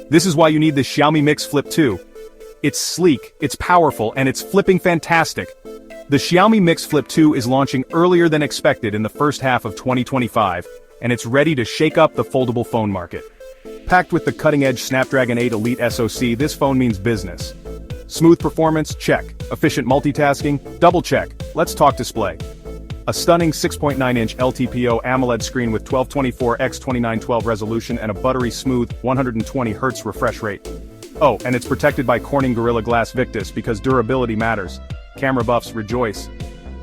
This is why you need the Xiaomi Mix Flip 2. It's sleek, it's powerful, and it's flipping fantastic. The Xiaomi Mix Flip 2 is launching earlier than expected in the first half of 2025, and it's ready to shake up the foldable phone market. Packed with the cutting-edge Snapdragon 8 Elite SoC, this phone means business. Smooth performance? Check. Efficient multitasking? Double check. Let's talk display. A stunning 6.9-inch LTPO AMOLED screen with 1224x2912 resolution and a buttery smooth 120Hz refresh rate. Oh, and it's protected by Corning Gorilla Glass Victus because durability matters. Camera buffs rejoice.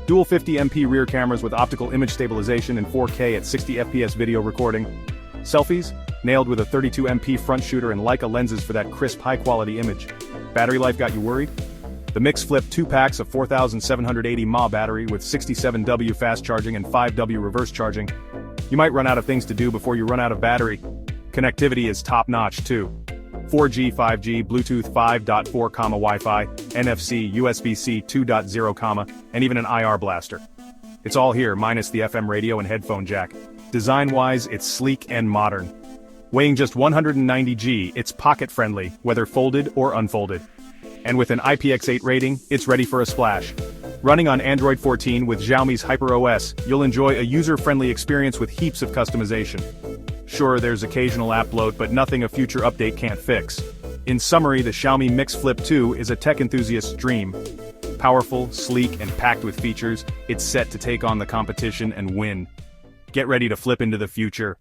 Dual 50MP rear cameras with optical image stabilization and 4K at 60fps video recording. Selfies? Nailed with a 32MP front shooter and Leica lenses for that crisp high-quality image. Battery life got you worried? The Mix Flip 2 packs a 4780 mAh battery with 67W fast charging and 5W reverse charging. You might run out of things to do before you run out of battery. Connectivity is top-notch too. 4G, 5G, Bluetooth 5.4, Wi-Fi, NFC, USB-C 2.0, and even an IR blaster. It's all here, minus the FM radio and headphone jack. Design-wise, it's sleek and modern. Weighing just 190g, it's pocket-friendly, whether folded or unfolded. And with an IPX8 rating, it's ready for a splash. Running on Android 14 with Xiaomi's HyperOS, you'll enjoy a user-friendly experience with heaps of customization. Sure, there's occasional app bloat, but nothing a future update can't fix. In summary, the Xiaomi Mix Flip 2 is a tech enthusiast's dream. Powerful, sleek, and packed with features, it's set to take on the competition and win. Get ready to flip into the future.